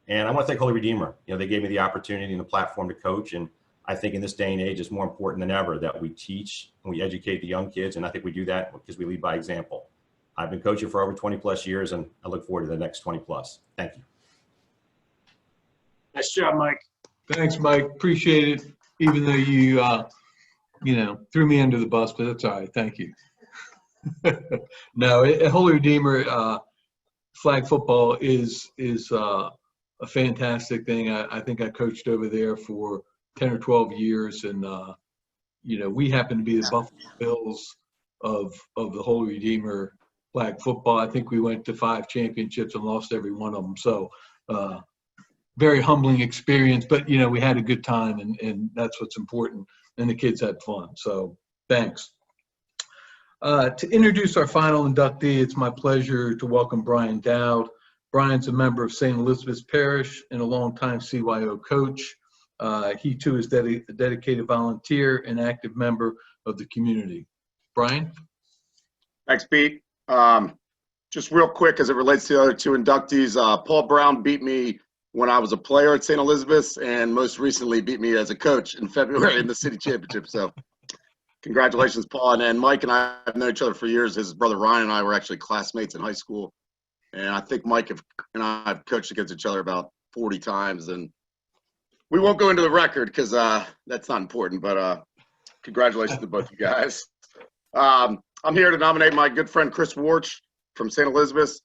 And I want to thank Holy Redeemer. You know, they gave me the opportunity and the platform to coach, and I think in this day and age, it's more important than ever that we teach and we educate the young kids, and I think we do that because we lead by example. I've been coaching for over 20 plus years, and I look forward to the next 20 plus. Thank you. Nice job, Mike. Thanks, Mike. Appreciate it. Even though you threw me under the bus, but that's all right. Thank you. No, at Holy Redeemer, flag football is a fantastic thing. I think I coached over there for 10 or 12 years, and we happen to be the Buffalo Bills of the Holy Redeemer flag football. I think we went to 5 championships and lost every one of them. So very humbling experience, but we had a good time, and that's what's important. And the kids had fun. So thanks. To introduce our final inductee, it's my pleasure to welcome Brian Dowd. Brian's a member of St. Elizabeth's Parish and a longtime CYO coach. He too is a dedicated volunteer and active member of the community. Brian? Thanks, Pete. Just real quick, as it relates to the other 2 inductees, Paul Brown beat me when I was a player at St. Elizabeth's, and most recently beat me as a coach in February in the city championship. So congratulations, Paul. And Mike and I have known each other for years. His brother Ryan and I were actually classmates in high school. And I think Mike and I have coached against each other about 40 times. And we won't go into the record because that's not important, but congratulations to both you guys. I'm here to nominate my good friend Chris Worch from St. Elizabeth's.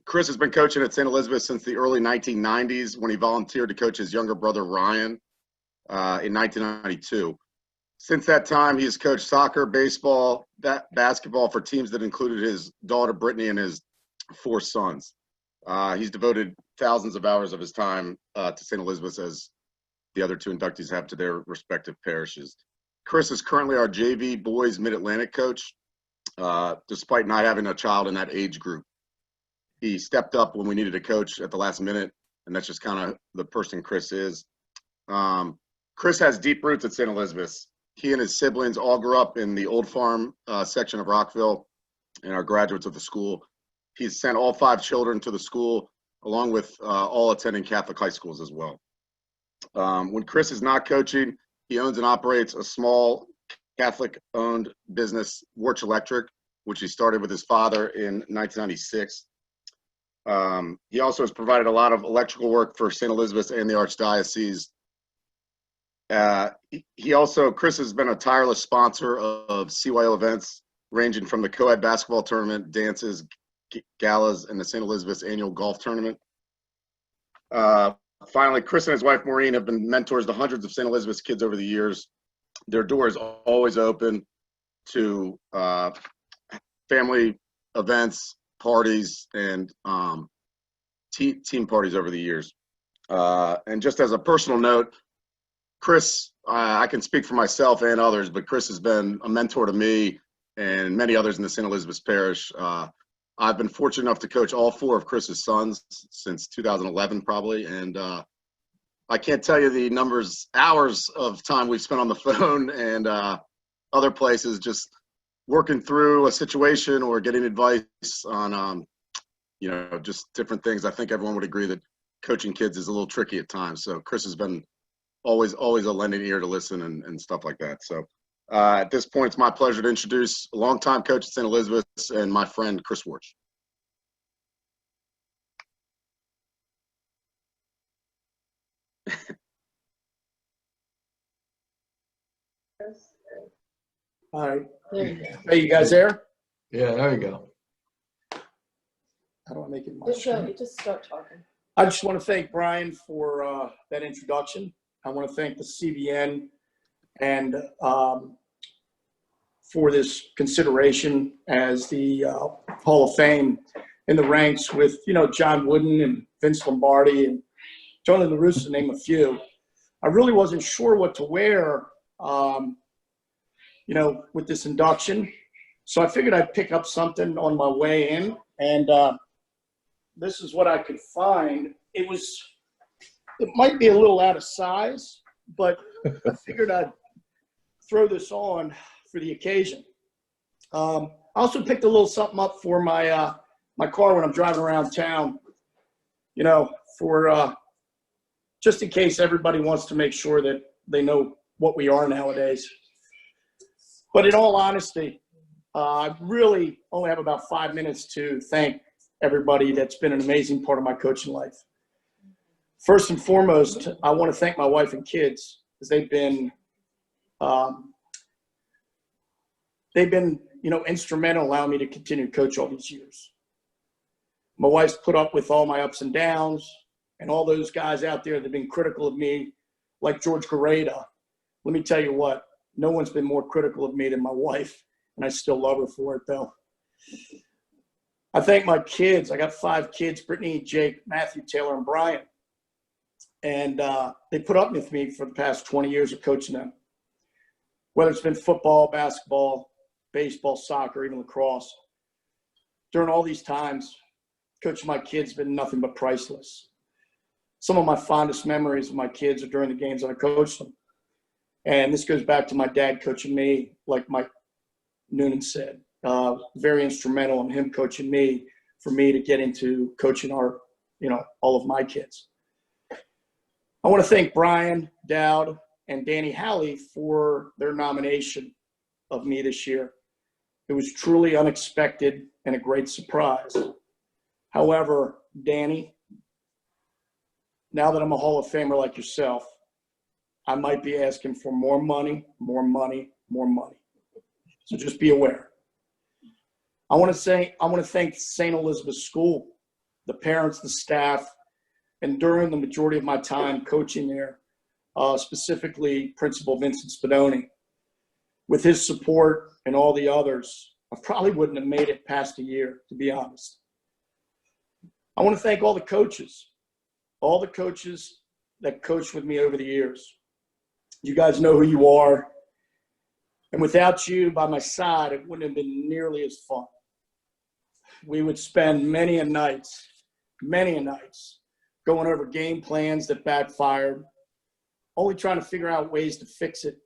Chris has been coaching at St. Elizabeth since the early 1990s when he volunteered to coach his younger brother Ryan in 1992. Since that time, he has coached soccer, baseball, basketball for teams that included his daughter Brittany and his 4 sons. He's devoted thousands of hours of his time to St. Elizabeth's, as the other 2 inductees have to their respective parishes. Chris is currently our JV boys Mid-Atlantic coach, despite not having a child in that age group. He stepped up when we needed a coach at the last minute, and that's just kind of the person Chris is. Chris has deep roots at St. Elizabeth's. He and his siblings all grew up in the Old Farm section of Rockville and are graduates of the school. He's sent all 5 children to the school, along with all attending Catholic high schools as well. When Chris is not coaching, he owns and operates a small Catholic-owned business, Worch Electric, which he started with his father in 1996. He also has provided a lot of electrical work for St. Elizabeth's and the Archdiocese. Chris has been a tireless sponsor of CYO events, ranging from the co-ed basketball tournament, dances, galas, and the St. Elizabeth's annual golf tournament. Finally, Chris and his wife Maureen have been mentors to hundreds of St. Elizabeth's kids over the years. Their door is always open to family events, parties, and team parties over the years. And just as a personal note, Chris, I can speak for myself and others, but Chris has been a mentor to me and many others in the St. Elizabeth's Parish. I've been fortunate enough to coach all 4 of Chris's sons since 2011 probably, and I can't tell you the hours of time we've spent on the phone and other places just working through a situation or getting advice on, just different things. I think everyone would agree that coaching kids is a little tricky at times. So Chris has been always a lending ear to listen and stuff like that. So at this point, it's my pleasure to introduce a longtime coach at St. Elizabeth's and my friend, Chris Worch. All right. There you go. Are you guys there? Yeah, there you go. How do I make it my Just screen? just start talking. I just want to thank Brian for that introduction. I want to thank the CBN and for this consideration as the Hall of Fame in the ranks with, John Wooden and Vince Lombardi and Tony La Russa, to name a few. I really wasn't sure what to wear, with this induction. So I figured I'd pick up something on my way in, and this is what I could find. It might be a little out of size, but I figured I'd throw this on for the occasion. I also picked a little something up for my my car when I'm driving around town, for just in case everybody wants to make sure that they know what we are nowadays. But in all honesty, I really only have about 5 minutes to thank everybody that's been an amazing part of my coaching life. First and foremost, I want to thank my wife and kids, because they've been instrumental in allowing me to continue to coach all these years. My wife's put up with all my ups and downs, and all those guys out there that have been critical of me, like George Gareda. Let me tell you what, no one's been more critical of me than my wife, and I still love her for it, though. I thank my kids. I got 5 kids, Brittany, Jake, Matthew, Taylor, and Brian. And they put up with me for the past 20 years of coaching them. Whether it's been football, basketball, baseball, soccer, even lacrosse. During all these times, coaching my kids has been nothing but priceless. Some of my fondest memories of my kids are during the games that I coached them. And this goes back to my dad coaching me, like Mike Noonan said. Very instrumental in him coaching me, for me to get into coaching all of my kids. I want to thank Brian Dowd and Danny Halley for their nomination of me this year. It was truly unexpected and a great surprise. However, Danny, now that I'm a Hall of Famer like yourself, I might be asking for more money, more money, more money. So just be aware. I want to thank St. Elizabeth's School, the parents, the staff, and during the majority of my time coaching there, specifically Principal Vincent Spadoni. With his support and all the others, I probably wouldn't have made it past a year, to be honest. I want to thank all the coaches that coached with me over the years. You guys know who you are. And without you by my side, it wouldn't have been nearly as fun. We would spend many a nights going over game plans that backfired, only trying to figure out ways to fix it.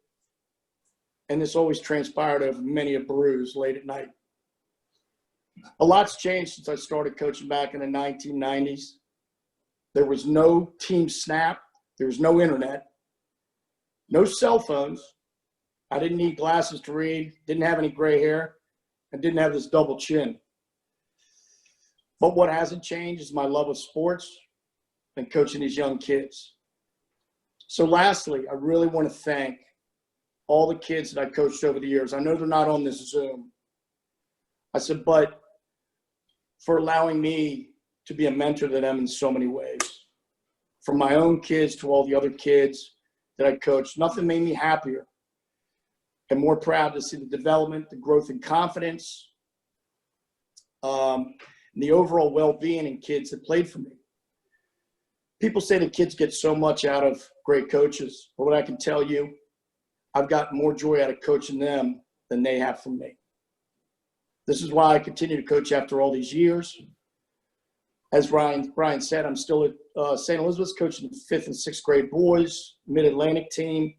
And this always transpired over many a bruise late at night. A lot's changed since I started coaching back in the 1990s. There was no team snap. There was no internet, no cell phones. I didn't need glasses to read, didn't have any gray hair, and didn't have this double chin. But what hasn't changed is my love of sports and coaching these young kids. So lastly, I really want to thank all the kids that I coached over the years. I know they're not on this Zoom. I said, but for allowing me to be a mentor to them in so many ways. From my own kids to all the other kids that I coached, nothing made me happier and more proud to see the development, the growth and confidence, and the overall well-being in kids that played for me. People say the kids get so much out of great coaches, but what I can tell you, I've got more joy out of coaching them than they have from me. This is why I continue to coach after all these years. As Brian said, I'm still at St. Elizabeth's coaching the 5th and 6th grade boys, Mid-Atlantic team,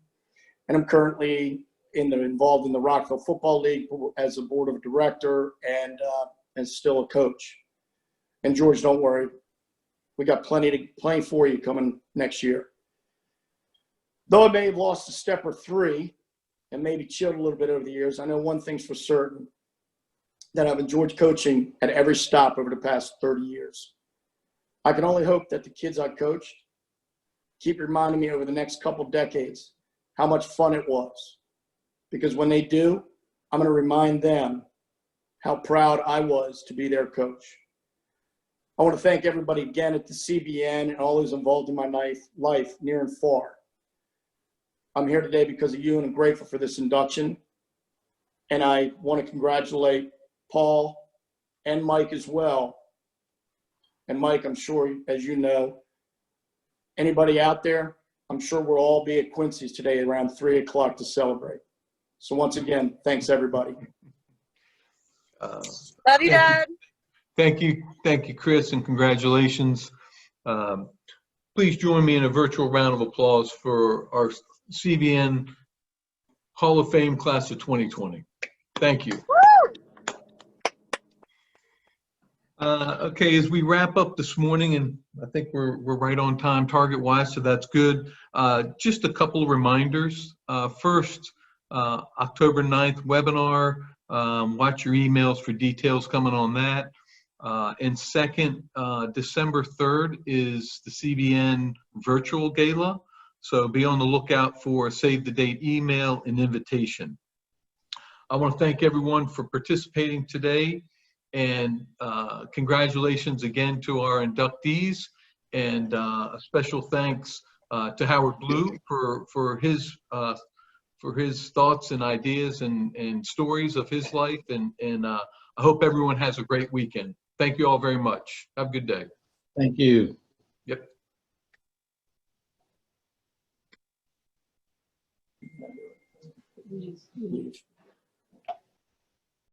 and I'm currently involved in the Rockville Football League as a board of director and still a coach. And George, don't worry, we got plenty for you coming next year. Though I may have lost a step or three and maybe chilled a little bit over the years, I know one thing's for certain, that I've enjoyed coaching at every stop over the past 30 years. I can only hope that the kids I coached keep reminding me over the next couple decades how much fun it was. Because when they do, I'm going to remind them how proud I was to be their coach. I want to thank everybody again at the CBN and all who's involved in my life near and far. I'm here today because of you, and I'm grateful for this induction. And I want to congratulate Paul and Mike as well. And Mike, I'm sure, as you know, anybody out there, I'm sure we'll all be at Quincy's today around 3 o'clock to celebrate. So once again, thanks everybody. Love you, Dad. Thank you, Chris, and congratulations. Please join me in a virtual round of applause for our CBN Hall of Fame class of 2020. Thank you. Okay, as we wrap up this morning, and I think we're right on time target-wise, so that's good. Just a couple of reminders. First, October 9th webinar. Watch your emails for details coming on that. And second, December 3rd is the CBN virtual gala. So be on the lookout for a save the date email and invitation. I want to thank everyone for participating today, and congratulations again to our inductees, and a special thanks to Howard Blue for his thoughts and ideas and stories of his life, and I hope everyone has a great weekend. Thank you all very much. Have a good day. Thank you. Yep.